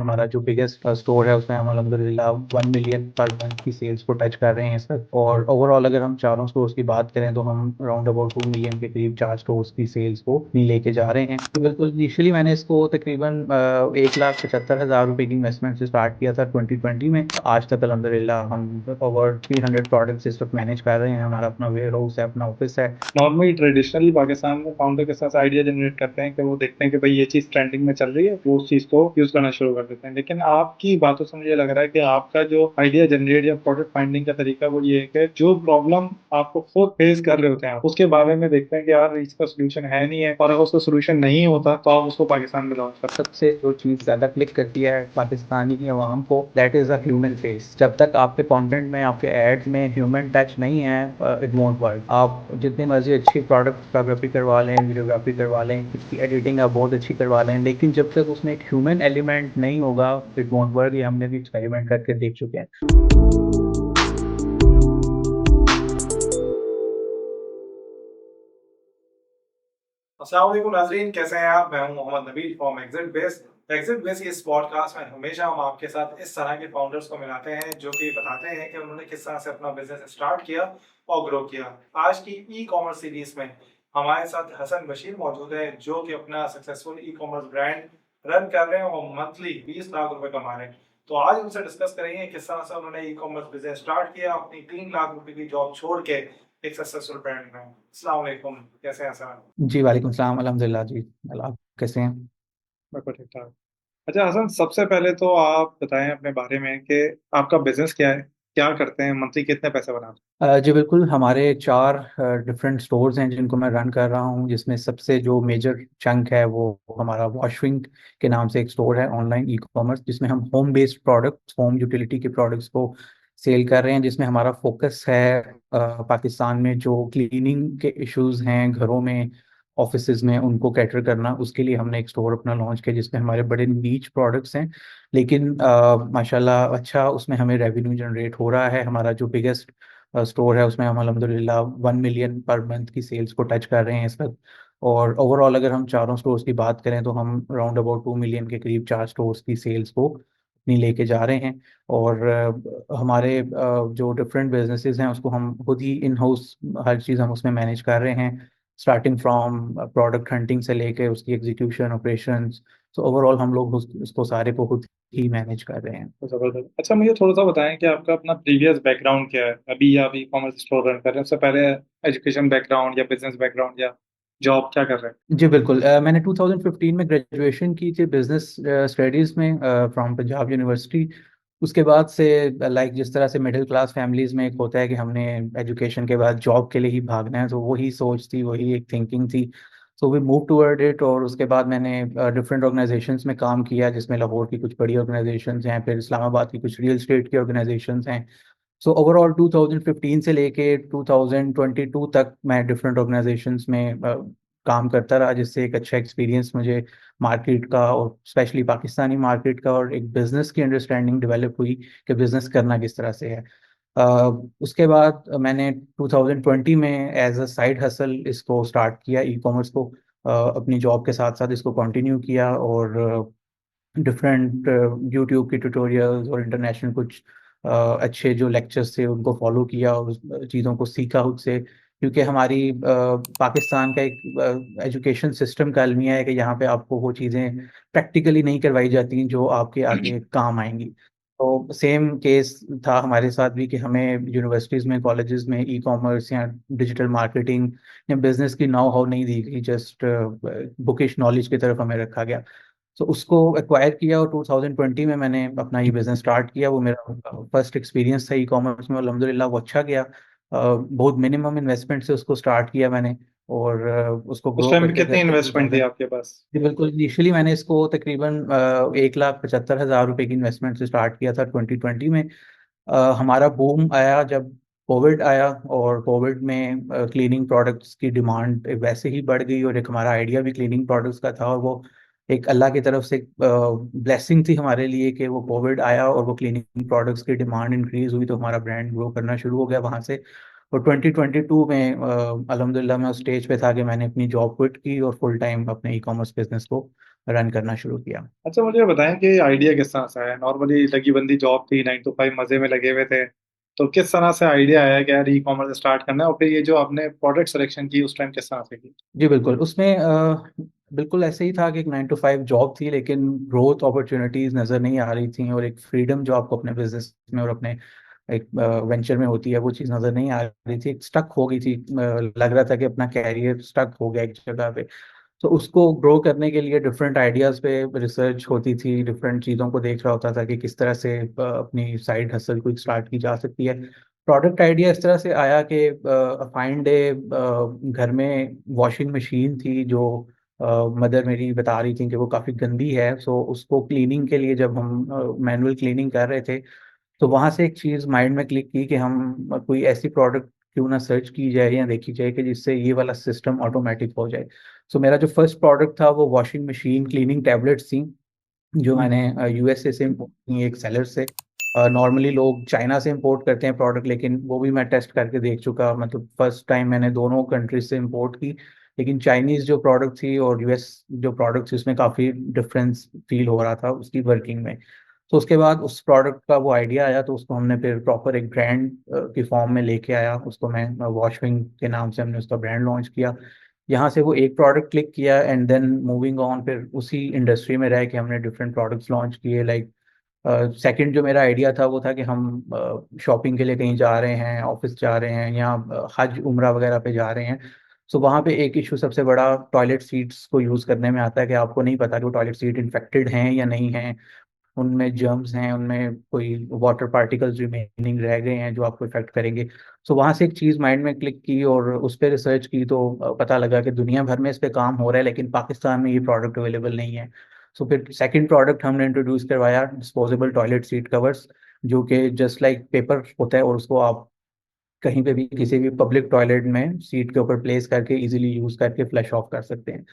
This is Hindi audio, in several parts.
हमारा जो बिगेस्ट स्टोर है उसमें हम अल्हम्दुलिल्लाह 1 मिलियन पर मंथ की सेल्स को टच कर रहे हैं सर। और ओवरऑल अगर हम चारों स्टोर्स की बात करें तो हम अराउंड अबाउट 2 मिलियन के करीब 4 स्टोर्स की सेल्स को भी लेके जा रहे हैं। तो बिल्कुल इनिशियली मैंने इसको तकरीबन 1,75,000 रुपए की इन्वेस्टमेंट से स्टार्ट किया था 2020 में। आज तक अल्हम्दुलिल्लाह हम ओवर 300 प्रोडक्ट्स इस वक्त मैनेज कर रहे हैं। हमारा अपना वेयर हाउस है, अपना ऑफिस है। नॉर्मली ट्रेडिशनली पाकिस्तान में फाउंडर के साथ आइडिया जनरेट करते हैं कि वो देखते हैं कि भाई ये चीज ट्रेंडिंग में चल रही है, वो उस चीज को यूज करना शुरू कर देते हैं। लेकिन आपकी बातों से मुझे लग रहा है कि आपका जो आइडिया जनरेट या प्रोडक्ट फाइंडिंग का तरीका वो ये है कि जो प्रॉब्लम आपको खुद फेस कर रहे होते हैं उसके बारे में देखते हैं कि यार इसका सोल्यूशन है नहीं है, और अगर उसका सोल्यूशन नहीं होता तो आप उसको पाकिस्तान में लॉन्च करते सबसे जो चीज़ ज़्यादा क्लिक करती है पाकिस्तानी अवाम को, that is a human face. जब तक आपके कंटेंट में, आपके एड्स में ह्यूमन टच नहीं है, इट वोंट वर्क। आप जितनी मर्जी अच्छी प्रोडक्ट फोटोग्राफी करवा लें, वीडियोग्राफी करवा लें, इसकी एडिटिंग आप बहुत अच्छी करवा लें, लेकिन जब तक उसमें एक ह्यूमन एलिमेंट नहीं होगा, इट वोंट वर्क। ये हमने भी एक्सपेरिमेंट करके देख चुके हैं। अस्सलाम वालेकुम नाज़रीन, कैसे हैं आप? मैं हूं Mohammad Nabeel from Exit Base. Exit Base इस पॉडकास्ट में हमेशा हम आपके साथ इस तरह के फाउंडर्स को मिलाते हैं जो कि बताते हैं कि उन्होंने किस तरह से अपना बिजनेस स्टार्ट किया और ग्रो किया। आज की ई कॉमर्स सीरीज में हमारे साथ हसन बशीर मौजूद है जो कि अपना successful e commerce brand run कर रहे हैं और मंथली 20 लाख रुपए कमा रहे हैं। तो आज उनसे डिस्कस करेंगे किस तरह से उन्होंने ई कॉमर्स बिजनेस स्टार्ट किया अपनी 3 लाख रुपए की जॉब छोड़ के एक सक्सेसफुल ब्रांड में। अस्सलाम वालेकुम, कैसे हैं सर? जी वालेकुम सलाम, अल्हम्दुलिल्लाह जी। आप कैसे हैं? बिल्कुल ठीक ठाक। अच्छा हसन, सबसे पहले तो आप बताएं अपने बारे में कि आपका बिजनेस क्या है, क्या करते हैं, मंथली कितने पैसे बनाते जी बिल्कुल, हमारे 4 डिफरेंट स्टोर्स हैं जिनको मैं रन कर रहा हूँ, जिसमें सबसे जो मेजर चंक है वो हमारा वॉशविंग के नाम से एक स्टोर है, ऑनलाइन ई कॉमर्स, जिसमें हम home based products, home utility के प्रोडक्ट्स को सेल कर रहे हैं। जिसमें हमारा फोकस है पाकिस्तान में जो क्लीनिंग के इश्यूज हैं घरों में, ऑफिसेज में, उनको कैटर करना। उसके लिए हमने एक स्टोर अपना लॉन्च किया जिसमें हमारे बड़े नीच प्रोडक्ट्स हैं, लेकिन माशाल्लाह अच्छा उसमें हमें रेवेन्यू जनरेट हो रहा है। हमारा जो बिगेस्ट स्टोर है उसमें हम अल्हम्दुलिल्लाह 1 मिलियन पर मंथ की सेल्स को टच कर रहे हैं इस वक्त। और ओवरऑल अगर हम चारों स्टोर्स की बात करें तो हम अराउंड अबाउट 2 मिलियन के करीब 4 स्टोर्स की सेल्स को अपनी लेके जा रहे हैं। और हमारे जो डिफरेंट बिजनेसेस हैं उसको हम खुद ही इन हाउस हर चीज़ हम उसमें मैनेज कर रहे हैं, स्टार्टिंग फ्रॉम प्रोडक्ट हंटिंग से लेके उसकी एग्जीक्यूशन, ऑपरेशंस। तो ओवरऑल हम लोग उसको सारे को खुद ही मैनेज कर रहे हैं। हैं? जबरदस्त। अच्छा, मुझे थोड़ा सा बताएं कि आपका अपना प्रीवियस बैकग्राउंड क्या है। अभी आप ई कॉमर्स स्टोर रन कर रहे हैं, उससे पहले एजुकेशन बैकग्राउंड या बिजनेस बैकग्राउंड या जॉब क्या कर रहे हैं? जी बिल्कुल, मैंने 2015 में ग्रेजुएशन की थी बिजनेस स्टडीज़ में फ्रॉम पंजाब यूनिवर्सिटी। उसके बाद से लाइक जिस तरह से मिडिल क्लास फैमिलीज़ में एक होता है कि हमने एजुकेशन के बाद जॉब के लिए ही भागना है, तो वही सोच थी, वही एक थिंकिंग थी। So we move toward it. और उसके बाद मैंने डिफरेंट ऑर्गेनाइजेशंस में काम किया, जिसमें लाहौर की कुछ बड़ी ऑर्गेनाइजेशंस हैं, फिर इस्लामाबाद की कुछ रियल स्टेट की ऑर्गेनाइजेशंस हैं। सो ओवरऑल 2015 से लेके 2022 तक मैं डिफरेंट ऑर्गेनाइजेशंस में काम करता रहा, जिससे एक अच्छा एक्सपीरियंस मुझे मार्केट का और स्पेशली पाकिस्तानी मार्केट का और एक बिजनेस की अंडरस्टैंडिंग डेवलप हुई कि बिजनेस करना किस तरह से है। उसके बाद मैंने 2020 में एज अ साइड हसल इसको स्टार्ट किया, ई कॉमर्स को अपनी जॉब के साथ साथ इसको कंटिन्यू किया। और डिफरेंट यूट्यूब के ट्यूटोरियल्स और इंटरनेशनल कुछ अच्छे जो लेक्चर्स थे उनको फॉलो किया और उस चीज़ों को सीखा खुद से। क्योंकि हमारी पाकिस्तान का एक एजुकेशन सिस्टम का अलमिया है कि यहाँ पे आपको वो चीज़ें प्रैक्टिकली नहीं करवाई जाती जो आपके आगे काम आएंगी। तो सेम केस था हमारे साथ भी कि हमें यूनिवर्सिटीज़ में, कॉलेजेस में ई कॉमर्स या डिजिटल मार्केटिंग या बिजनेस की नाउ हाउ नहीं दी गई, जस्ट बुकिश नॉलेज की तरफ हमें रखा गया। तो उसको एक्वायर किया और 2020 में मैंने अपना ये बिज़नेस स्टार्ट किया। वो मेरा फर्स्ट एक्सपीरियंस था ई कॉमर्स में, अल्हम्दुलिल्लाह वो अच्छा गया। बहुत मिनिमम इन्वेस्टमेंट से उसको स्टार्ट किया मैंने, और उसको उस ग्रो टाइम पे करते कितनी करते इन्वेस्टमेंट थी 2000। आपके पास? जी बिल्कुल, इनिशियली मैंने इसको तकरीबन 1,75,000 रुपए की इन्वेस्टमेंट से स्टार्ट किया था 2020 में। हमारा बूम आया जब कोविड आया, और कोविड में क्लीनिंग प्रोडक्ट्स की डिमांड वैसे ही बढ़ गई, और एक हमारा आइडिया भी क्लीनिंग प्रोडक्ट्स का था, और वो एक अल्लाह की तरफ से ब्लेसिंग थी हमारे लिए कि वो कोविड आया और वो क्लीनिंग प्रोडक्ट्स की डिमांड इंक्रीज हुई, तो हमारा ब्रांड ग्रो करना शुरू हो गया वहाँ से। और 2022 में अल्हम्दुलिल्लाह मैं उस स्टेज पे था कि मैंने अपनी जॉब क्विट की और फुल टाइम अपने ई कॉमर्स बिजनेस को रन करना शुरू किया। अच्छा, मुझे बताएं कि आइडिया किस तरह से आया। नॉर्मली लगी बंदी जॉब थी, 9 to 5 मजे में लगे हुए थे, तो किस तरह से आइडिया आया कि यार ई कॉमर्स स्टार्ट करना है, और फिर ये जो आपने प्रोडक्ट सिलेक्शन की उस टाइम किस तरह से की? जी बिल्कुल, उसमें बिल्कुल ऐसे ही था कि एक 9 to 5 जॉब थी, लेकिन ग्रोथ अपॉर्चुनिटीज नज़र नहीं आ रही थी, और एक फ्रीडम जो आपको अपने बिजनेस में और अपने एक वेंचर में होती है वो चीज़ नज़र नहीं आ रही थी, स्टक हो गई थी। लग रहा था कि अपना कैरियर स्टक हो गया एक जगह पे। तो उसको ग्रो करने के लिए डिफरेंट आइडियाज़ पे रिसर्च होती थी, डिफरेंट चीज़ों को देख रहा होता था कि किस तरह से अपनी साइड हसल को स्टार्ट की जा सकती है। प्रोडक्ट आइडिया इस तरह से आया कि फाइन डे घर में वॉशिंग मशीन थी जो मदर मेरी बता रही थी कि वो काफ़ी गंदी है, सो उसको क्लीनिंग के लिए जब हम मैनुअल क्लीनिंग कर रहे थे, तो वहाँ से एक चीज़ माइंड में क्लिक की कि हम कोई ऐसी प्रोडक्ट क्यों ना सर्च की जाए या देखी जाए कि जिससे ये वाला सिस्टम ऑटोमेटिक हो जाए। सो मेरा जो फर्स्ट प्रोडक्ट था वो वॉशिंग मशीन क्लीनिंग टैबलेट्स थी, जो मैंने यूएसए से इम्पोर्ट की एक सेलर से। नॉर्मली लोग चाइना से इंपोर्ट करते हैं प्रोडक्ट, लेकिन वो भी मैं टेस्ट करके देख चुका, मतलब फर्स्ट टाइम मैंने दोनों कंट्रीज से इंपोर्ट की। लेकिन चाइनीज़ जो प्रोडक्ट थी और यूएस जो प्रोडक्ट थी उसमें काफ़ी डिफरेंस फील हो रहा था उसकी वर्किंग में। तो उसके बाद उस प्रोडक्ट का वो आइडिया आया, तो उसको हमने फिर प्रॉपर एक ब्रांड की फॉर्म में लेके आया, उसको मैं वॉशविंग के नाम से हमने उसका ब्रांड लॉन्च किया। यहाँ से वो एक प्रोडक्ट क्लिक किया एंड देन मूविंग ऑन, फिर उसी इंडस्ट्री में रह के हमने डिफरेंट प्रोडक्ट्स लॉन्च किए। लाइक सेकंड जो मेरा आइडिया था वो था कि हम शॉपिंग के लिए कहीं जा रहे हैं, ऑफिस जा रहे हैं, या हज उम्रा वगैरह पे जा रहे हैं। सो वहाँ पे एक इशू सबसे बड़ा टॉयलेट सीट्स को यूज़ करने में आता है कि आपको नहीं पता कि वो टॉयलेट सीट इन्फेक्टेड हैं या नहीं हैं, उनमें जर्म्स हैं, उनमें कोई वाटर पार्टिकल्स रिमेनिंग रह गए हैं जो आपको इफेक्ट करेंगे। सो वहाँ से एक चीज़ माइंड में क्लिक की और उस पर रिसर्च की, तो पता लगा कि दुनिया भर में इस पे काम हो रहा है, लेकिन पाकिस्तान में ये प्रोडक्ट अवेलेबल नहीं है। सो फिर सेकंड प्रोडक्ट हमने इंट्रोड्यूस करवाया, डिस्पोजेबल टॉयलेट सीट कवर्स, जो कि जस्ट लाइक पेपर होता है, और उसको आप कहीं पे भी किसी भी पब्लिक टॉयलेट में सीट के ऊपर प्लेस करके इजीली यूज करके फ्लश ऑफ कर सकते हैं।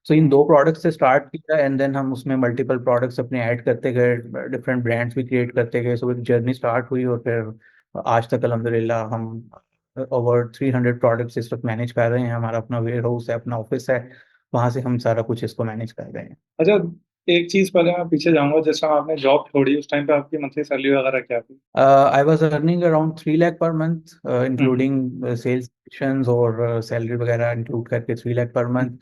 सो इन दो प्रोडक्ट से स्टार्ट किया एंड देन हम उसमें मल्टीपल प्रोडक्ट्स अपने ऐड करते गए, डिफरेंट ब्रांड्स भी क्रिएट करते गए। सो एक जर्नी स्टार्ट हुई और फिर आज तक अल्हम्दुलिल्लाह हम ओवर 300 प्रोडक्ट्स इस वक्त मैनेज कर रहे हैं। हमारा अपना वेयर हाउस है, अपना ऑफिस है, वहाँ से हम सारा कुछ इसको मैनेज कर रहे हैं। अच्छा, एक चीज पहले मैं पीछे जाऊंगा। जिस टाइम आपने जॉब छोड़ी उस टाइम पे आपकी मंथली सैलरी वगैरह क्या थी? I was earning around 3 lakh per month, hmm. Including sales commissions और सैलरी वगैरह इंक्लूड करके 3 लाख पर मंथ।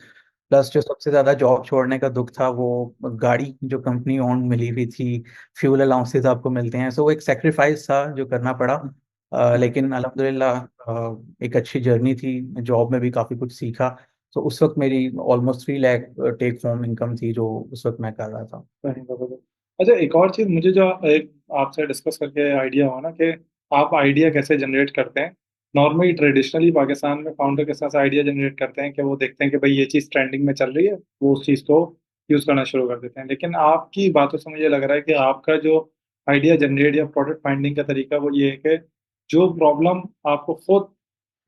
प्लस जो सबसे ज़्यादा जॉब छोड़ने का दुख था वो गाड़ी जो कंपनी ओन मिली हुई थी, फ्यूल अलाउंसेस आपको मिलते हैं, सो वो एक सेक्रीफाइस था जो करना पड़ा। लेकिन अल्हम्दुलिल्लाह एक अच्छी जर्नी थी, जॉब में भी काफ़ी कुछ सीखा। तो उस वक्त मेरी almost 3 lakh take home income थी जो उस वक्त मैं कर रहा था। सही बात है। अच्छा, एक और चीज मुझे जो एक आपसे डिस्कस करके आइडिया हुआ ना कि आप आइडिया कैसे जनरेट करते हैं। नॉर्मली ट्रेडिशनली पाकिस्तान में फाउंडर किस तरह से आइडिया जनरेट करते हैं कि वो देखते हैं कि भाई ये चीज़ ट्रेंडिंग में चल रही है, वो उस चीज़ को यूज़ करना शुरू कर देते हैं। लेकिन आपकी बातों से मुझे लग रहा है कि आपका जो आइडिया जनरेट या प्रोडक्ट फाइंडिंग का तरीका वो ये है कि जो प्रॉब्लम आपको खुद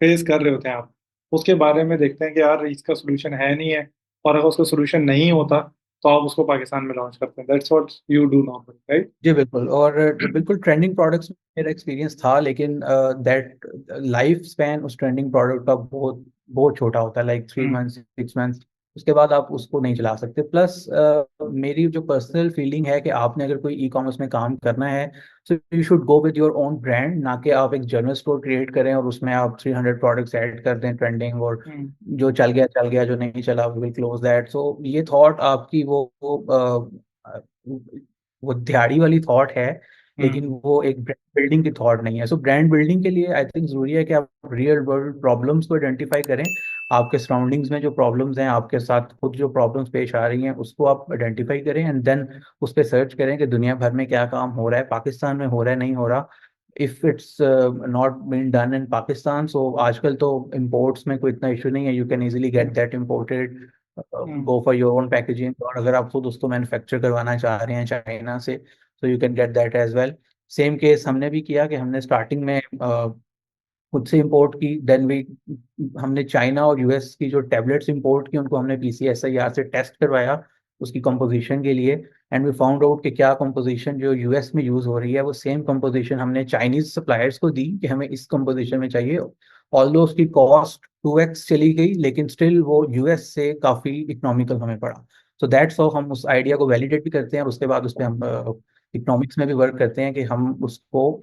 फेस कर रहे होते हैं आप, उसके बारे में देखते हैं कि यार इसका सोल्यूशन है नहीं है, और अगर उसका सोल्यूशन नहीं होता तो आप उसको पाकिस्तान में लॉन्च करते हैं। That's what you do normally, right? जी बिल्कुल, और बिल्कुल ट्रेंडिंग प्रोडक्ट्स में मेरा एक्सपीरियंस था, लेकिन दैट लाइफ स्पैन उस ट्रेंडिंग प्रोडक्ट का बहुत बहुत छोटा होता है, लाइक 3 मंथ्स 6 मंथ्स। उसके बाद आप उसको नहीं चला सकते। प्लस मेरी जो पर्सनल फीलिंग है कि आपने अगर कोई ई कॉमर्स में काम करना है, so you should go with your own brand, ना कि आप एक जनरल स्टोर क्रिएट करें और उसमें आप 300 प्रोडक्ट्स ऐड कर दें ट्रेंडिंग, और जो चल गया, जो नहीं चला वी विल क्लोज दैट। सो ये थॉट आपकी वो दिहाड़ी वाली थॉट है, लेकिन वो एक ब्रांड बिल्डिंग की थॉट नहीं है। सो ब्रांड बिल्डिंग के लिए आई थिंक जरूरी है कि आप रियल वर्ल्ड प्रॉब्लम्स को आइडेंटिफाई करें, आपके सराउंडिंग्स में जो प्रॉब्लम्स हैं, आपके साथ खुद जो प्रॉब्लम्स पेश आ रही हैं उसको आप आइडेंटिफाई करें एंड देन उस पर सर्च करें कि दुनिया भर में क्या काम हो रहा है, पाकिस्तान में हो रहा है नहीं हो रहा। If it's not been done in Pakistan, so आजकल तो इम्पोर्ट्स में कोई इतना इशू नहीं है, you can easily get that imported, go for your own packaging. और अगर आप खुद उसको मैन्युफैक्चर करवाना चाह रहे हैं चाइना से, तो you can get that as well. Same case हमने भी किया कि हमने स्टार्टिंग में खुद से इंपोर्ट की, देन वी हमने चाइना और यूएस की जो टैबलेट्स इंपोर्ट की उनको हमने पीसीएसआईआर से टेस्ट करवाया उसकी कंपोजिशन के लिए, एंड वी फाउंड आउट कि क्या कंपोजिशन जो यूएस में यूज हो रही है वो सेम कंपोजिशन हमने चाइनीज सप्लायर्स को दी कि हमें इस कंपोजिशन में चाहिए। ऑल्दो उसकी कॉस्ट 2x चली गई, लेकिन स्टिल वो यूएस से काफी इकोनॉमिकल हमें पड़ा। सो दैट्स हाउ हम उस आइडिया को वैलिडेट भी करते हैं और उसके बाद उस पर हम इकोनॉमिक्स में भी वर्क करते हैं कि हम उसको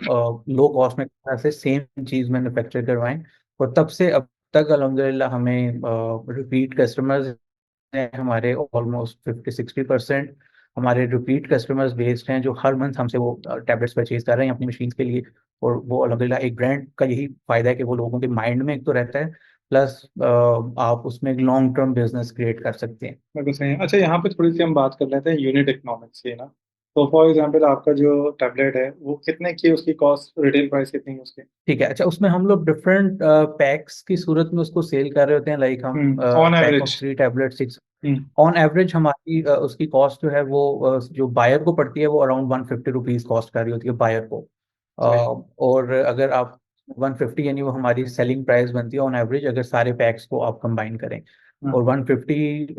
लो कॉस्ट में से सेम चीज़ मैन्युफैक्चर करवाएं। और तब से अब तक अल्हम्दुलिल्लाह हमें रिपीट कस्टमर्स हैं हमारे ऑलमोस्ट 50-60%। हमारे रिपीट कस्टमर्स बेस्ड हैं जो हर मंथ हमसे वो टैबलेट्स परचेज कर रहे हैं अपनी मशीन्स के लिए। और वो अल्हम्दुलिल्लाह एक ब्रांड का यही फायदा है कि वो लोगों के माइंड में एक तो रहता है, प्लस आप उसमें एक लॉन्ग टर्म बिजनेस क्रिएट कर सकते हैं। बिल्कुल सही है। अच्छा, यहाँ पे थोड़ी सी हम बात कर लेते हैं यूनिट इकोनॉमिक्स की ना। तो फॉर एग्जांपल आपका जो टैबलेट है वो कितने की, उसकी कॉस्ट, रिटेल प्राइस कितनी है उसकी? ठीक है। अच्छा, उसमें हम लोग डिफरेंट पैक्स की सूरत में उसको सेल कर रहे होते हैं। लाइक हम on pack of average. 3 tablet 6। Hmm. On average हमारी उसकी कॉस्ट जो है वो जो बायर को पड़ती है वो अराउंड 150 रुपीज कॉस्ट कर रही होती है बायर को। सही। और अगर आप 150 यानी वो हमारी सेलिंग प्राइस बनती है ऑन एवरेज अगर सारे पैक्स को आप कंबाइन करें। हाँ। और 150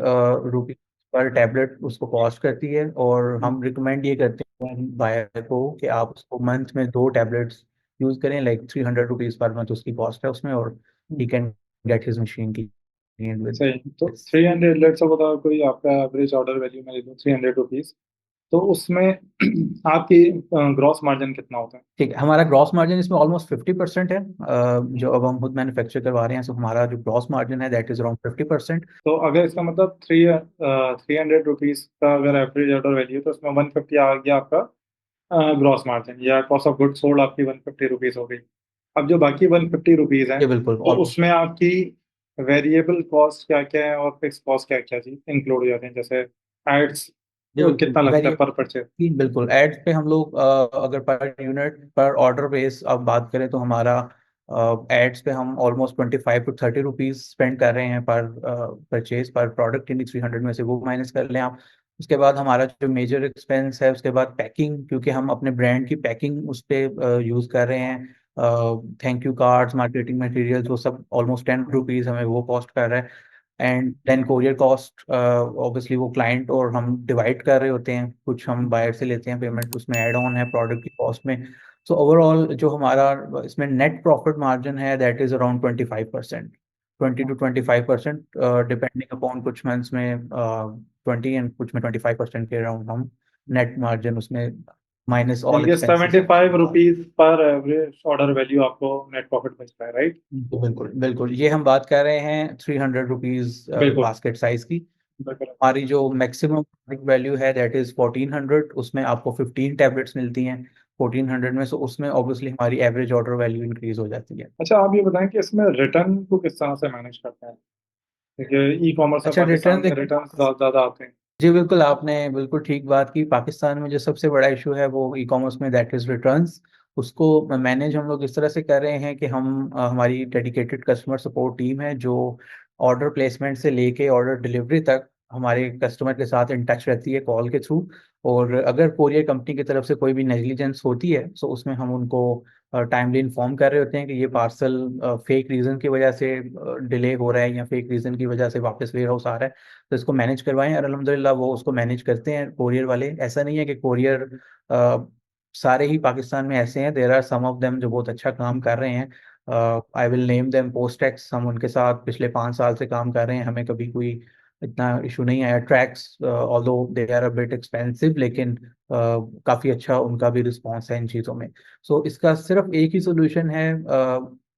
रुपीज पर टैबलेट उसको कॉस्ट करती है। और हम्म। हम रिकमेंड ये करते हैं बायर को कि आप उसको मंथ में 2 टैबलेट्स यूज करें। लाइक 300 रुपीज पर मंथ उसकी कॉस्ट है उसमें। और ही हम्म। कैन गेट हिज मशीन की विद। सही। तो 300, लेट्स से बताओ कोई आपका एवरेज ऑर्डर वैल्यू मैं ले लूँ 300 रुपीज, तो उसमें आपकी ग्रॉस मार्जिन कितना होता है? ठीक है। हमारा ग्रॉस मार्जिन इसमें ऑलमोस्ट 50% है। जो अब हम खुद मैन्युफैक्चर करवा रहे हैं, सो हमारा जो ग्रॉस मार्जिन है दैट इज अराउंड 50%। तो अगर इसका मतलब 300 रुपीज का अगर एवरेज ऑर्डर वैल्यू है तो उसमें 150 आ गया आपका ग्रॉस मार्जिन, या कॉस्ट ऑफ गुड सोल्ड आपकी 150 रुपीज हो गई। अब जो बाकी 150 रुपीज हैं, ये बिल्कुल तो ऑलमोस्ट। उसमें आपकी वेरिएबल कॉस्ट क्या क्या है और फिक्स कॉस्ट क्या क्या जी इंक्लूड हो जाते हैं, जैसे एड्स ये बिल्कुल कितना लगता है पर परचेज? वेरिएबल बिल्कुल एड्स पे हम लोग अगर पर यूनिट पर ऑर्डर बेस अब बात करें तो हमारा एड्स पे हम ऑलमोस्ट 25 to 30 रुपीज स्पेंड कर रहे हैं पर परचेज पर प्रोडक्ट। यानी 300 में से वो माइनस कर लें आप। उसके बाद हमारा जो मेजर एक्सपेंस है उसके बाद पैकिंग, क्योंकि हम अपने ब्रांड की पैकिंग उस पर यूज़ कर रहे हैं। Thank you cards, marketing materials, वो सब ऑलमोस्ट 10 रुपीज हमें वो कॉस्ट कर रहा है। And then courier cost obviously वो क्लाइंट और हम डिवाइड कर रहे होते हैं, कुछ हम बायर से लेते हैं पेमेंट, उसमें ऐड ऑन है प्रोडक्ट की कॉस्ट में। सो ओवरऑल जो हमारा इसमें नेट प्रॉफिट मार्जिन है that is around 25%, 20 to 25%, depending upon कुछ मंथ्स में 20 एंड कुछ में 25% के अराउंड हम नेट मार्जिन उसमें माइनस ऑल यानी कि expenses. 75 rupees per average order value आपको नेट प्रॉफिट बचता है, राइट? बिल्कुल बिल्कुल, ये हम बात कर रहे हैं 300 रुपीज बिल्कुल। बास्केट साइज की। बिल्कुल। हमारी जो मैक्सिमम वैल्यू है दैट इज 1400, उसमें आपको 15 टैबलेट्स मिलती हैं 1400 में। सो उसमें ऑब्वियसली हमारी एवरेज ऑर्डर वैल्यू इंक्रीज हो जाती है। अच्छा, आप ये बताएं कि इसमें रिटर्न को किस तरह से मैनेज करते हैं, क्योंकि ई कॉमर्स में अच्छा, रिटर्न पाकिस्तान में देखिए। रिटर्न ज़्यादा आते हैं। जी बिल्कुल, आपने बिल्कुल ठीक बात की। पाकिस्तान में जो सबसे बड़ा इशू है वो ई कॉमर्स में दैट इज रिटर्न्स। उसको मैनेज हम लोग इस तरह से कर रहे हैं कि हम हमारी डेडिकेटेड कस्टमर सपोर्ट टीम है जो ऑर्डर प्लेसमेंट से लेके ऑर्डर डिलीवरी तक हमारे कस्टमर के साथ इन टच रहती है कॉल के थ्रू। और अगर कोरियर कंपनी की तरफ से कोई भी नेग्लिजेंस होती है तो उसमें हम उनको टाइमली इन्फॉर्म कर रहे होते हैं कि ये पार्सल फेक रीज़न की वजह से डिले हो रहा है या फेक रीज़न की वजह से वापस वेयर हाउस आ रहा है, तो इसको मैनेज करवाएं। और अल्हम्दुलिल्लाह वो उसको मैनेज करते हैं कोरियर वाले। ऐसा नहीं है कि कोरियर सारे ही पाकिस्तान में ऐसे हैं, there are some of them जो बहुत अच्छा काम कर रहे हैं। I will name them PostEx, हम उनके साथ पिछले 5 साल से काम कर रहे हैं, हमें कभी कोई इतना इशू नहीं आया। Trax although they are a bit expensive, लेकिन काफ़ी अच्छा उनका भी रिस्पॉन्स है इन चीज़ों में। सो इसका सिर्फ एक ही सोल्यूशन है।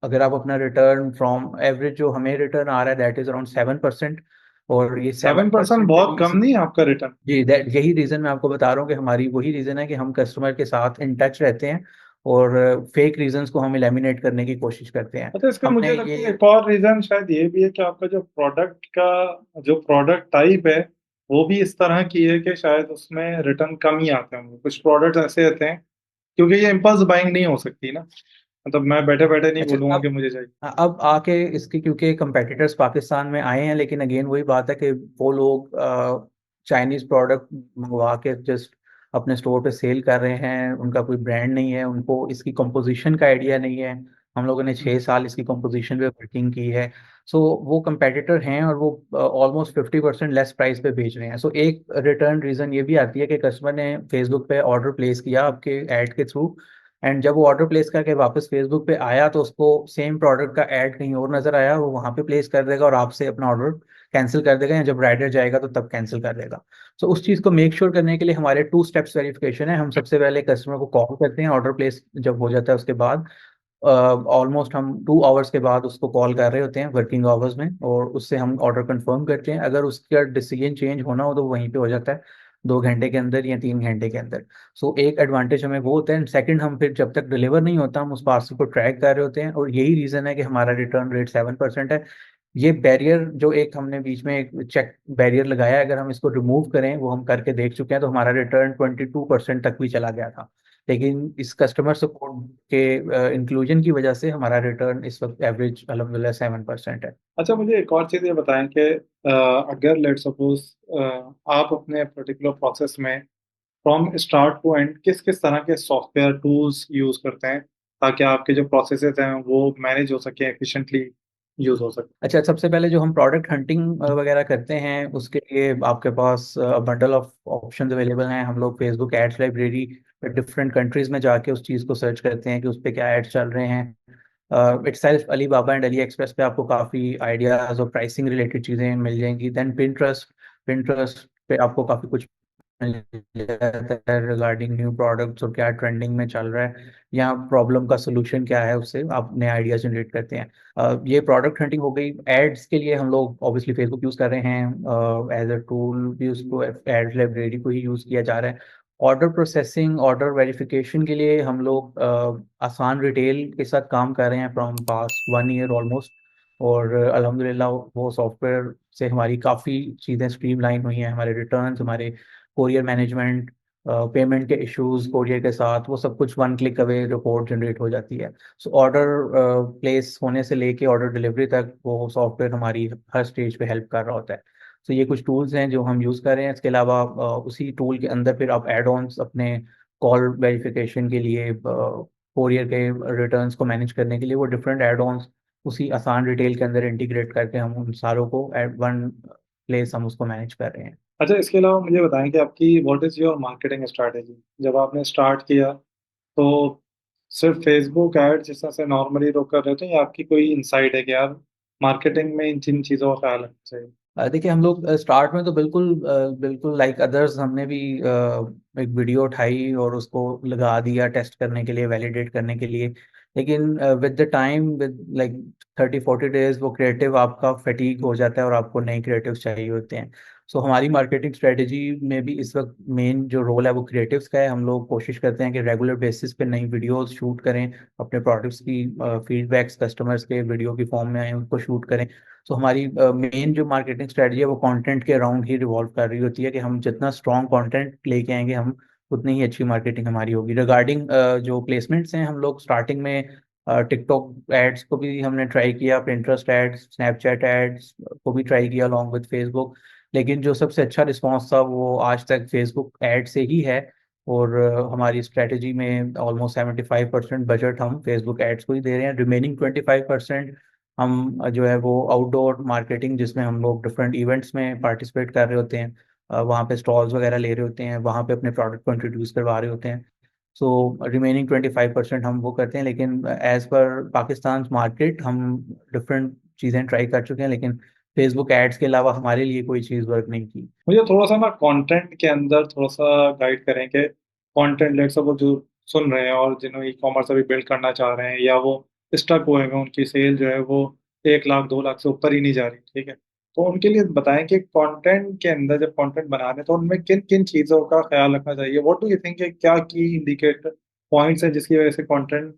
अगर आप अपना रिटर्न फ्रॉम एवरेज जो हमें रिटर्न आ रहा है दैट इज अराउंड 7%। और ये सेवन 7% परसेंट बहुत कम नहीं है आपका रिटर्न? जी, दैट यही रीजन मैं आपको बता रहा हूँ कि हमारी वही रीजन है कि हम कस्टमर के साथ इन टच रहते हैं और फेक रीजंस को हम एलिमिनेट करने की कोशिश करते हैं। अच्छा, इसका हमने मुझे लगता है ये एक और रीजन शायद ये भी है कि आपका जो प्रोडक्ट का जो प्रोडक्ट टाइप है वो भी इस तरह की है कि शायद उसमें रिटर्न कम ही आते होंगे। कुछ प्रोडक्ट ऐसे रहते हैं, क्योंकि ये इम्पल्स बाइंग नहीं हो सकती ना। मतलब मैं बैठे बैठे नहीं अच्छा बोलूंगा कि मुझे चाहिए। अब आके इसके क्योंकि कंपेटिटर्स पाकिस्तान में आए हैं, लेकिन अगेन वही बात है कि वो लोग चाइनीज प्रोडक्ट मंगवा के जस्ट अपने स्टोर पे सेल कर रहे हैं। उनका कोई ब्रांड नहीं है, उनको इसकी कंपोजिशन का आइडिया नहीं है। हम लोगों ने 6 साल इसकी कंपोजिशन पे वर्किंग की है। सो वो कंपेटिटर हैं और वो ऑलमोस्ट 50% लेस प्राइस पे बेच रहे हैं। सो एक रिटर्न रीजन ये भी आती है कि कस्टमर ने फेसबुक पे ऑर्डर प्लेस किया आपके ऐड के थ्रू, एंड जब वो ऑर्डर प्लेस करके वापस फेसबुक पे आया तो उसको सेम प्रोडक्ट का ऐड कहीं और नजर आया, वो वहां पे प्लेस कर देगा और आपसे अपना ऑर्डर कैंसिल कर देगा, या जब राइडर जाएगा तो तब कैंसिल कर देगा। सो उस चीज़ को मेक श्योर करने के लिए हमारे टू स्टेप्स वेरिफिकेशन है। हम सबसे पहले कस्टमर को कॉल करते हैं, ऑर्डर प्लेस जब हो जाता है उसके बाद ऑलमोस्ट हम 2 आवर्स के बाद उसको कॉल कर रहे होते हैं वर्किंग आवर्स में, और उससे हम ऑर्डर कंफर्म करते हैं। अगर उसका डिसीजन चेंज होना हो तो वहीं पे हो जाता है 2 घंटे के अंदर या 3 घंटे के अंदर। सो एक एडवांटेज हमें वो होता है। सेकंड, हम फिर जब तक डिलीवर नहीं होता हम उस पार्सल को ट्रैक कर रहे होते हैं, और यही रीज़न है कि हमारा रिटर्न रेट 7% है। ये बैरियर जो एक हमने बीच में एक चेक बैरियर लगाया है, अगर हम इसको रिमूव करें, वो हम करके देख चुके हैं, तो हमारा रिटर्न 22% तक भी चला गया था। लेकिन इस कस्टमर सपोर्ट के इंक्लूजन की वजह से हमारा रिटर्न इस वक्त एवरेज अलहमदिल्ला 7% है। अच्छा, मुझे एक और चीज़ ये बताएं कि अगर लेट सपोज आप अपने पर्टिकुलर प्रोसेस में फ्रॉम स्टार्ट टू एंड किस किस तरह के सॉफ्टवेयर टूल्स यूज़ करते हैं ताकि आपके जो प्रोसेसेस हैं वो मैनेज हो सके, एफिशिएंटली यूज़ हो सके। अच्छा, सबसे पहले जो हम प्रोडक्ट हंटिंग वगैरह करते हैं उसके लिए आपके पास बंडल ऑफ ऑप्शंस अवेलेबल हैं। हम लोग Facebook ads library different countries में जाके उस चीज़ को सर्च करते हैं कि उस पर क्या एड्स चल रहे हैं। It's self Ali Baba and Ali express पे आपको काफ़ी आइडियाज और प्राइसिंग रिलेटेड चीज़ें मिल जाएंगी। देन पिंटरेस्ट, पिंटरेस्ट पे आपको काफ़ी कुछ रिगार्डिंग न्यू प्रोडक्ट्स और क्या ट्रेंडिंग में चल रहा है, या प्रॉब्लम का सोल्यूशन क्या है, उससे आप नए आइडिया जनरेट करते हैं। ये प्रोडक्ट हंटिंग हो गई। एड्स के लिए हम लोग ऑब्वियसली फेसबुक यूज़ कर रहे हैं एज अ टूल भी, उसको एड लाइब्रेरी को ही यूज़ किया जा रहा है। ऑर्डर प्रोसेसिंग, ऑर्डर वेरिफिकेशन के लिए हम लोग आसान रिटेल के साथ काम कर रहे हैं फ्रॉम पास्ट 1 ईयर ऑलमोस्ट, और अल्हम्दुलिल्लाह वो सॉफ्टवेयर से हमारी काफ़ी चीज़ें स्ट्रीमलाइन हुई हैं। हमारे रिटर्न्स, हमारे कोरियर मैनेजमेंट, पेमेंट के इश्यूज कोरियर के साथ, वो सब कुछ 1 क्लिक अवे रिपोर्ट जनरेट हो जाती है। सो ऑर्डर प्लेस होने से लेके ऑर्डर डिलीवरी तक वो सॉफ्टवेयर हमारी हर स्टेज पे हेल्प कर रहा होता है। सो ये कुछ टूल्स हैं जो हम यूज़ कर रहे हैं। इसके अलावा उसी टूल के अंदर फिर आप एड ऑन्स अपने कॉल वेरिफिकेशन के लिए, कोरियर के रिटर्न्स को मैनेज करने के लिए, वो डिफरेंट एड ऑन्स उसी आसान रिटेल के अंदर इंटीग्रेट करके हम उन सारों को एट वन प्लेस हम उसको मैनेज कर रहे हैं। अच्छा, इसके अलावा मुझे बताएं कि आपकी what is your marketing strategy. जब आपने स्टार्ट किया तो सिर्फ फेसबुक एड जिस तरह से नॉर्मली लोग कर रहे थे, या आपकी कोई इंसाइट है कि यार मार्केटिंग में इन जिन चीज़ों का ख्याल रखना चाहिए। देखिए, हम लोग स्टार्ट में तो बिल्कुल बिल्कुल लाइक अदर्स हमने भी एक वीडियो उठाई और उसको लगा दिया टेस्ट करने के लिए, वैलिडेट करने के लिए। लेकिन with the time, with like 30-40 days, वो क्रिएटिव आपका फटीग हो जाता है और आपको नए क्रिएटिव्स चाहिए होते हैं। सो हमारी मार्केटिंग स्ट्रेटजी में भी इस वक्त मेन जो रोल है वो क्रिएटिव्स का है। हम लोग कोशिश करते हैं कि रेगुलर बेसिस पे नई वीडियोस शूट करें, अपने प्रोडक्ट्स की फीडबैक्स कस्टमर्स के वीडियो की फॉर्म में आए उनको शूट करें। सो हमारी मेन जो मार्केटिंग स्ट्रेटजी है वो कंटेंट के अराउंड ही रिवॉल्व कर रही होती है कि हम जितना स्ट्रॉन्ग कंटेंट लेके आएंगे, हम उतनी ही अच्छी मार्केटिंग हमारी होगी। रिगार्डिंग जो प्लेसमेंट्स हैं, हम लोग स्टार्टिंग में टिकटॉक एड्स को भी हमने ट्राई किया, पिंटरेस्ट एड्स, स्नैपचैट एड्स को भी ट्राई किया अलॉन्ग विद फेसबुक। लेकिन जो सबसे अच्छा रिस्पॉन्स था वो आज तक फेसबुक एड से ही है। और हमारी स्ट्रेटजी में ऑलमोस्ट 75% बजट हम फेसबुक एड्स को ही दे रहे हैं। रिमेनिंग 25% हम जो है वो आउटडोर मार्केटिंग, जिसमें हम लोग डिफरेंट इवेंट्स में पार्टिसिपेट कर रहे होते हैं, वहाँ पे स्टॉल्स वगैरह ले रहे होते हैं, वहाँ पे अपने प्रोडक्ट को इंट्रोड्यूस करवा रहे होते हैं। सो रिमेनिंग 25% हम वो करते हैं। लेकिन एज पर पाकिस्तान मार्केट हम डिफरेंट चीज़ें ट्राई कर चुके हैं, लेकिन फेसबुक एड्स के अलावा हमारे लिए कोई चीज़ वर्क नहीं की। मुझे थोड़ा सा ना कंटेंट के अंदर थोड़ा सा गाइड करें कि कंटेंट लेट सपोज जो सुन रहे हैं और जिन्होंने ई कॉमर्स अभी बिल्ड करना चाह रहे हैं, या वो स्टक हुए हैं, उनकी सेल जो है वो 1 लाख 2 लाख से ऊपर ही नहीं जा रही, ठीक है। तो उनके लिए बताएं कि कंटेंट के अंदर जब कंटेंट बना रहे हैं तो उनमें किन किन चीज़ों का ख्याल रखना चाहिए। व्हाट डू यू थिंक, क्या की इंडिकेटर पॉइंट्स हैं जिसकी वजह से कंटेंट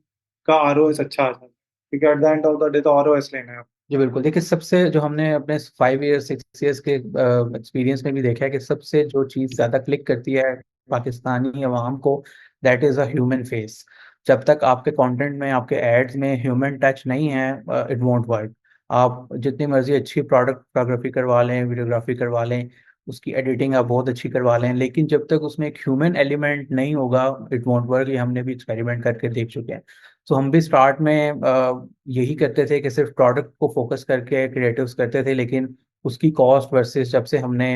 का आरओएस अच्छा आ जाए, क्योंकि at the end of the day तो आरओएस लेना है। जी बिल्कुल। देखिए, सबसे जो हमने अपने 5 ईयर 6 ईयर्स के एक्सपीरियंस में भी देखा है कि सबसे जो चीज़ ज़्यादा क्लिक करती है पाकिस्तानी अवाम को, that is a human face. जब तक आपके कंटेंट में, आपके एड्स में ह्यूमन टच नहीं है, इट वॉन्ट वर्क। आप जितनी मर्जी अच्छी प्रोडक्ट फोटोग्राफी करवा लें, वीडियोग्राफी करवा लें, उसकी एडिटिंग आप बहुत अच्छी करवा लें, लेकिन जब तक उसमें एक ह्यूमन एलिमेंट नहीं होगा, इट वॉन्ट वर्क। ये हमने भी एक्सपेरिमेंट करके देख चुके हैं। तो हम भी स्टार्ट में यही करते थे कि सिर्फ प्रोडक्ट को फोकस करके क्रिएटिव्स करते थे, लेकिन उसकी कॉस्ट वर्सेस जब से हमने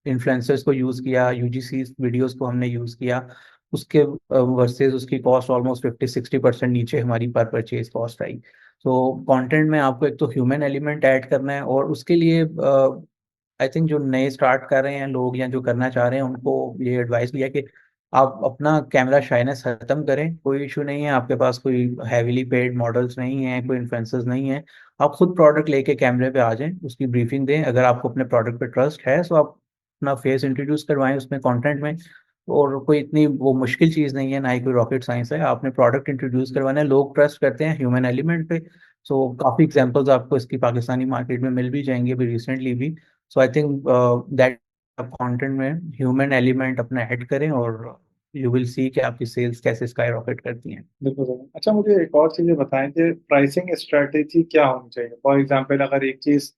इन्फ्लुएंसर्स को यूज़ किया, यूजीसी वीडियोस को हमने यूज़ किया, उसके वर्सेस उसकी कॉस्ट ऑलमोस्ट 50-60% नीचे हमारी पर परचेज कॉस्ट आई। तो कंटेंट में आपको एक तो ह्यूमन एलिमेंट ऐड करना है, और उसके लिए आई थिंक जो नए स्टार्ट कर रहे हैं लोग या जो करना चाह रहे हैं उनको ये एडवाइस दिया कि आप अपना कैमरा शाइनेस खत्म करें। कोई इशू नहीं है, आपके पास कोई हैविली पेड मॉडल्स नहीं है, कोई इन्फ्लुएंसर्स नहीं है, आप खुद प्रोडक्ट लेके कैमरे पे आ जाएं, उसकी ब्रीफिंग दें। अगर आपको अपने प्रोडक्ट पे ट्रस्ट है तो आप अपना फेस इंट्रोड्यूस करवाएं उसमें कंटेंट में। और कोई इतनी वो मुश्किल चीज़ नहीं है, ना ही कोई रॉकेट साइंस है, आपने प्रोडक्ट इंट्रोड्यूस करवाना है। लोग ट्रस्ट करते हैं ह्यूमन एलिमेंट पे। सो काफ़ी एग्जांपल्स आपको इसकी पाकिस्तानी मार्केट में मिल भी जाएंगे अभी रिसेंटली भी। सो आई थिंक दैट आप कंटेंट में ह्यूमन एलिमेंट अपना ऐड करें, और यू विल सी कि आपकी सेल्स कैसे स्काई रॉकेट करती हैं। बिल्कुल सही। अच्छा, मुझे एक और चीज़ ये बताएं कि प्राइसिंग स्ट्रेटेजी क्या होनी चाहिए। फॉर एग्जांपल, अगर एक चीज़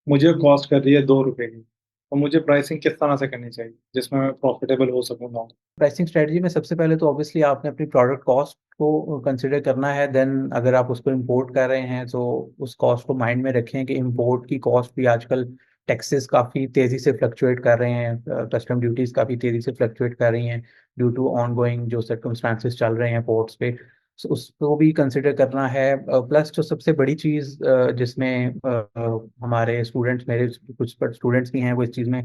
मुझे कॉस्ट कर रही है 2 रुपए की, तो मुझे प्राइसिंग किस तरह से करनी चाहिए जिसमें मैं प्रॉफिटेबल हो सकूँ लॉन्ग। प्राइसिंग स्ट्रेटजी में सबसे पहले तो ऑब्वियसली आपने अपनी प्रोडक्ट कॉस्ट को कंसिडर करना है। देन अगर आप उसको इंपोर्ट कर रहे हैं तो उस कॉस्ट को माइंड में रखें कि इंपोर्ट की कॉस्ट भी आजकल टैक्सेस काफ़ी तेज़ी से फ्लक्चुएट कर रहे हैं, कस्टम ड्यूटीज़ काफ़ी तेज़ी से फ्लक्चुएट कर रही हैं ड्यू टू ऑन गोइंग जो सर्कमस्टांसिस चल रहे हैं पोर्ट्स पे। So, उसको भी कंसिडर करना है। प्लस जो सबसे बड़ी चीज़ जिसमें हमारे स्टूडेंट्स, मेरे कुछ स्टूडेंट्स भी हैं, वो इस चीज़ में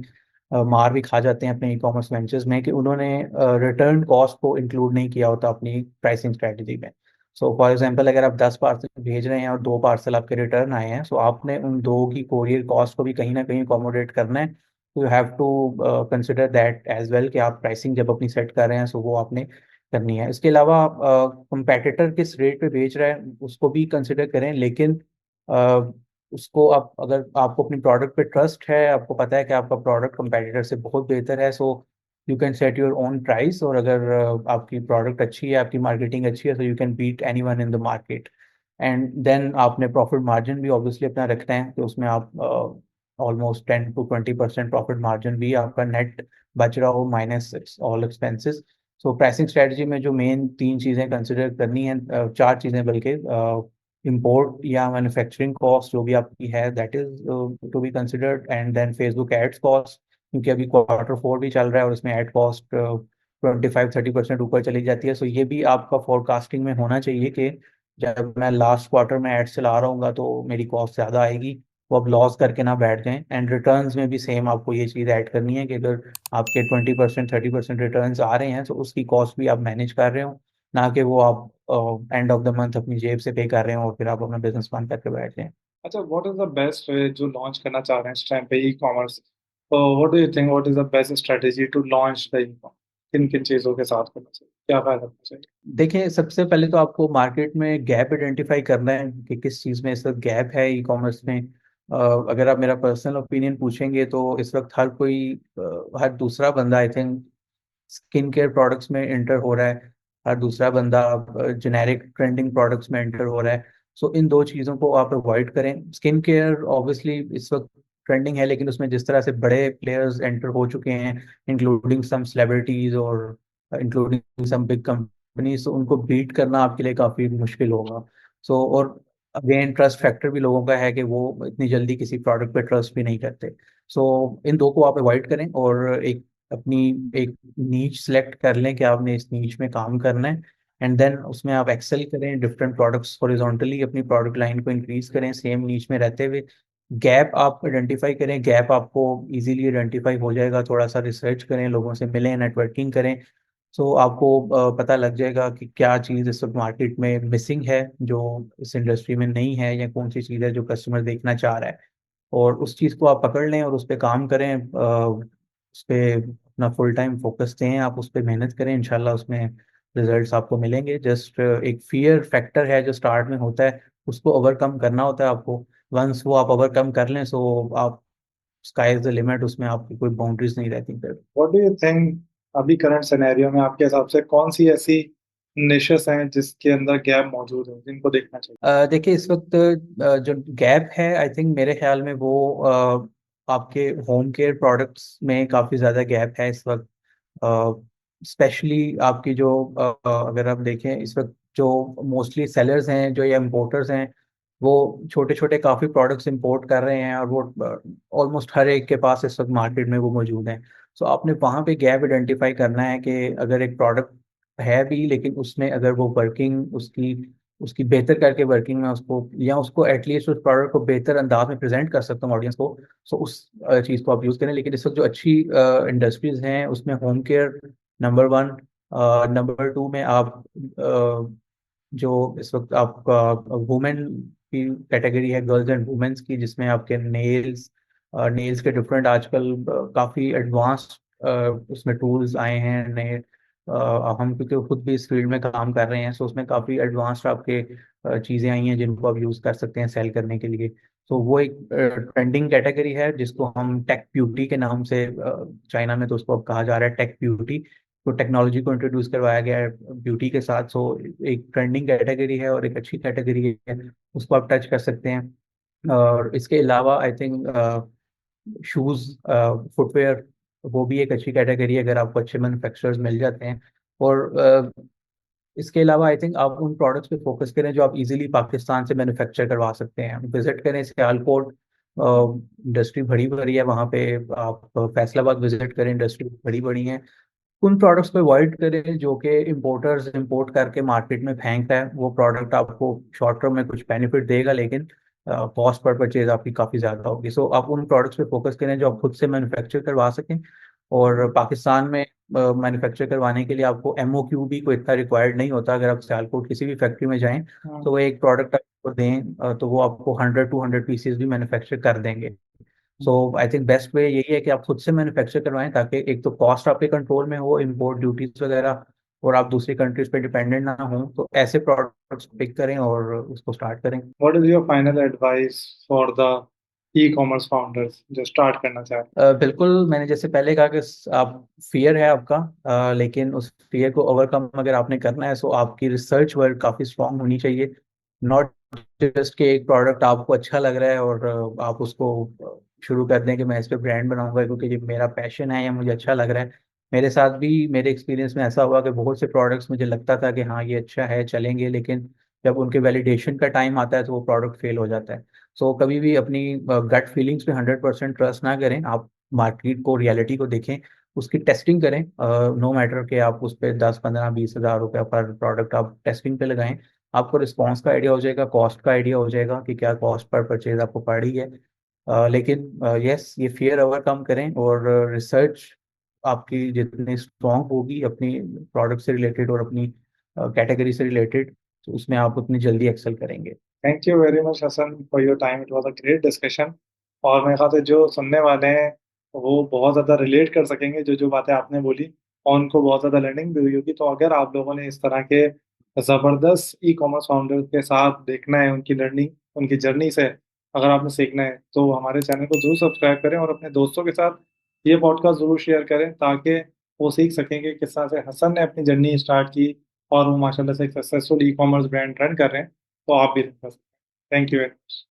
मार भी खा जाते हैं अपने ई कॉमर्स वेंचर्स में, कि उन्होंने रिटर्न कॉस्ट को इंक्लूड नहीं किया होता अपनी प्राइसिंग स्ट्रेटजी में। सो फॉर एग्जांपल, अगर आप 10 पार्सल भेज रहे हैं और 2 पार्सल आपके रिटर्न आए हैं, सो आपने उन दो की कोरियर कॉस्ट को भी कहीं ना कहीं अकोमोडेट करना है। तो you have to consider that as well कि आप प्राइसिंग जब अपनी सेट कर रहे हैं, सो वो आपने करनी है। इसके अलावा कंपेटिटर किस रेट पे बेच रहा है उसको भी कंसिडर करें, लेकिन उसको आप, अगर आपको अपनी प्रोडक्ट पे ट्रस्ट है, आपको पता है कि आपका प्रोडक्ट कंपेटिटर से बहुत बेहतर है, so you can set your own price. और अगर आपकी प्रोडक्ट अच्छी है, आपकी मार्केटिंग अच्छी है, तो you can beat anyone in the market. And then आपने प्रॉफिट मार्जिन भी ऑब्वियसली अपना रखना है, तो उसमें आप ऑलमोस्ट 10 to 20% प्रॉफिट मार्जिन भी आपका नेट बच रहा हो, माइनस ऑल एक्सपेंसेस। सो प्राइसिंग स्ट्रेटजी में जो मेन 3 चीज़ें कंसिडर करनी है, 4 चीज़ें बल्कि, import या मैन्युफैक्चरिंग कॉस्ट जो भी आपकी है, that is to be considered. And then Facebook ads cost, क्योंकि अभी Q4 भी चल रहा है और इसमें एड कॉस्ट 25-30% ऊपर चली जाती है। सो ये भी आपका फोरकास्टिंग में होना चाहिए कि जब मैं लास्ट क्वार्टर में एड्स चला रहा हूँ तो मेरी कॉस्ट ज़्यादा आएगी, वो अब लॉस करके ना बैठ जाएं। एंड रिटर्न्स में भी सेम आपको ये चीज़ ऐड करनी है कि अगर आपके 20%-30% रिटर्न्स आ रहे हैं तो उसकी कॉस्ट भी आप मैनेज कर रहे हो, ना कि वो आप एंड ऑफ द मंथ अपनी जेब से पे कर रहे हो और फिर आप अपना बिजनेस बंद करके बैठ जाएं। अच्छा, what is the best way जो लॉन्च करना चाह रहे हैं इस टाइम पे ई कॉमर्स, तो what do you think, what is the best strategy to launch the e commerce. किन किन चीज़ों के साथ करना चाहिए, क्या फायदा होना चाहिए। देखिए, सबसे पहले तो आपको मार्केट में गैप आइडेंटिफाई करना है कि किस चीज़ में इस वक्त गैप है ई कॉमर्स में। अगर आप मेरा पर्सनल ओपिनियन पूछेंगे तो इस वक्त हर कोई, हर दूसरा बंदा I think skin care products में एंटर हो रहा है, हर दूसरा बंदा जेनेरिक ट्रेंडिंग प्रोडक्ट्स में एंटर हो रहा है। सो इन दो चीज़ों को आप अवॉइड करें। स्किन केयर ऑब्वियसली इस वक्त ट्रेंडिंग है, लेकिन उसमें जिस तरह से बड़े प्लेयर्स एंटर हो चुके हैं, इंक्लूडिंग सम सेलिब्रिटीज और इंक्लूडिंग सम बिग कंपनीज, तो उनको बीट करना आपके लिए काफ़ी मुश्किल होगा। सो और अगेन ट्रस्ट फैक्टर भी लोगों का है कि वो इतनी जल्दी किसी प्रोडक्ट पे ट्रस्ट भी नहीं करते। सो इन दो को आप अवॉइड करें, और एक अपनी एक नीच सेलेक्ट कर लें कि आपने इस नीच में काम करना है। एंड देन उसमें आप एक्सेल करें, डिफरेंट प्रोडक्ट्स हॉरिजॉन्टली अपनी प्रोडक्ट लाइन को इंक्रीज करें सेम नीच में रहते हुए। गैप आप आइडेंटिफाई करें, गैप आपको इजीली आइडेंटिफाई हो जाएगा, थोड़ा सा रिसर्च करें, लोगों से मिलें, नेटवर्किंग करें। सो आपको पता लग जाएगा कि क्या चीज़ इस वक्त मार्केट में मिसिंग है जो इस इंडस्ट्री में नहीं है, या कौन सी चीज़ है जो कस्टमर देखना चाह रहा है। और उस चीज़ को आप पकड़ लें और उस पर काम करें, उस पर अपना फुल टाइम फोकस दें, आप उस पर मेहनत करें, इंशाल्लाह उसमें रिजल्ट्स आपको मिलेंगे। जस्ट एक फियर फैक्टर है जो स्टार्ट में होता है, उसको ओवरकम करना होता है आपको। वंस वो आप ओवरकम कर लें, सो आप, स्काई इज द लिमिट, उसमें आपकी कोई बाउंड्रीज नहीं रहती फिर। व्हाट डू यू थिंक, अभी करंट सिनेरियो में आपके हिसाब से कौन सी ऐसी निशेस हैं जिसके अंदर गैप मौजूद है जिनको देखना चाहिए। देखिए, इस वक्त जो गैप है, आई थिंक मेरे ख्याल में वो आपके होम केयर प्रोडक्ट्स में काफ़ी ज़्यादा गैप है इस वक्त। स्पेशली आपकी जो अगर आप देखें इस वक्त जो मोस्टली सेलर्स हैं, जो ये इम्पोर्टर्स हैं, वो छोटे छोटे काफ़ी प्रोडक्ट्स इंपोर्ट कर रहे हैं, और वो ऑलमोस्ट हर एक के पास इस वक्त मार्केट में वो मौजूद हैं। सो आपने वहाँ पे गैप आइडेंटिफाई करना है कि अगर एक प्रोडक्ट है भी, लेकिन उसमें अगर वो वर्किंग उसकी उसकी बेहतर करके वर्किंग में उसको, या उसको एटलीस्ट उस प्रोडक्ट को बेहतर अंदाज में प्रेजेंट कर सकता हूँ ऑडियंस को, सो उस चीज़ को आप यूज़ करें। लेकिन इस वक्त जो अच्छी इंडस्ट्रीज हैं उसमें home care number one, number two में आप जो इस वक्त आपका वुमेन की कैटेगरी है, गर्ल्स एंड वुमेन्स की, जिसमें आपके नेल्स नेल्स के डिफरेंट आजकल काफ़ी एडवांस्ड उसमें टूल्स आए हैं नए। हम क्योंकि खुद भी इस फील्ड में काम कर रहे हैं, सो उसमें काफ़ी एडवांस्ड आपके चीज़ें आई हैं जिनको आप यूज़ कर सकते हैं सेल करने के लिए। तो वो एक ट्रेंडिंग कैटेगरी है जिसको हम टेक ब्यूटी के नाम से, चाइना में तो उसको अब कहा जा रहा है टेक ब्यूटी। तो टेक्नोलॉजी को इंट्रोड्यूस करवाया गया है ब्यूटी के साथ। सो एक ट्रेंडिंग कैटेगरी है और एक अच्छी कैटेगरी है, उसको आप टच कर सकते हैं। और इसके अलावा आई थिंक शूज़, फुटवेयर, वो भी एक अच्छी कैटेगरी है अगर आपको अच्छे मैन्युफैक्चरर्स मिल जाते हैं। और इसके अलावा आई थिंक आप उन प्रोडक्ट्स पे फोकस करें जो आप इजीली पाकिस्तान से मैन्युफैक्चर करवा सकते हैं। विजिट करें सियालकोट, इंडस्ट्री बड़ी बड़ी है वहाँ पे। आप फैसलाबाद विजिट करें, इंडस्ट्री बड़ी बड़ी है। उन प्रोडक्ट्स को अवॉइड करें जो कि इम्पोर्टर्स इंपोर्ट करके मार्केट में फेंक रहा है। वो प्रोडक्ट आपको शॉर्ट टर्म में कुछ बेनिफिट देगा, लेकिन कॉस्ट पर परचेज आपकी काफ़ी ज़्यादा होगी। सो आप उन प्रोडक्ट्स पे फोकस करें जो आप खुद से मैन्युफैक्चर करवा सकें। और पाकिस्तान में मैन्युफैक्चर करवाने के लिए आपको एमओक्यू भी कोई इतना रिक्वायर्ड नहीं होता। अगर आप सियालकोट किसी भी फैक्ट्री में जाएं तो वो एक प्रोडक्ट आपको दें, तो वो आपको 100-200 पीसेज भी मैन्युफैक्चर कर देंगे। सो आई थिंक बेस्ट वे यही है कि आप खुद से मैन्युफैक्चर करवाएं, ताकि एक तो कॉस्ट आपके कंट्रोल में हो, इंपोर्ट ड्यूटीज वगैरह, और आप दूसरी कंट्रीज पे डिपेंडेंट ना हो। तो ऐसे प्रोडक्ट्स पिक करें और उसको स्टार्ट करें। What is your final advice for the e-commerce founders जो स्टार्ट करना चाह रहे बिल्कुल, मैंने जैसे पहले कहा कि आप फियर है आपका, लेकिन उस फियर को ओवरकम अगर आपने करना है तो आपकी रिसर्च वर्क काफ़ी स्ट्रांग होनी चाहिए। नॉट जस्ट कि एक प्रोडक्ट आपको अच्छा लग रहा है और आप उसको शुरू कर दें कि मैं इस पे ब्रांड बनाऊंगा क्योंकि ये मेरा पैशन है या मुझे अच्छा लग रहा है। मेरे साथ भी मेरे एक्सपीरियंस में ऐसा हुआ कि बहुत से प्रोडक्ट्स मुझे लगता था कि हाँ ये अच्छा है, चलेंगे, लेकिन जब उनके वैलिडेशन का टाइम आता है तो वो प्रोडक्ट फेल हो जाता है। सो कभी भी अपनी गट फीलिंग्स पे 100% ट्रस्ट ना करें। आप मार्केट को, रियलिटी को देखें, उसकी टेस्टिंग करें। नो मैटर कि आप उस पर 10-15-20 हज़ार रुपया पर प्रोडक्ट आप टेस्टिंग पे लगाएं। आपको रिस्पॉन्स का आइडिया हो जाएगा, कॉस्ट का आइडिया हो जाएगा कि क्या कॉस्ट पर परचेज आपको पड़ रही है। लेकिन यस, ये फियर ओवरकम करें, और रिसर्च आपकी जितनी स्ट्रांग होगी अपनी प्रोडक्ट से रिलेटेड और अपनी कैटेगरी से रिलेटेड, तो उसमें आप उतनी जल्दी एक्सेल करेंगे। Thank you very much Hasan for your time, it was a great discussion. और मेरे ख्याल से जो सुनने वाले हैं वो बहुत ज़्यादा रिलेट कर सकेंगे जो जो बातें आपने बोली, और उनको बहुत ज़्यादा लर्निंग भी हुई होगी। तो अगर आप लोगों ने इस तरह के ज़बरदस्त ई कॉमर्स फाउंडर के साथ देखना है उनकी लर्निंग, उनकी जर्नी से अगर आपने सीखना है, तो हमारे चैनल को जरूर सब्सक्राइब करें और अपने दोस्तों के साथ ये पॉडकास्ट जरूर शेयर करें, ताकि वो सीख सकें कि किस तरह से हसन ने अपनी जर्नी स्टार्ट की और वो माशाल्लाह से एक successful e commerce brand run कर रहे हैं। तो आप भी रन कर सकते हैं। Thank you very much.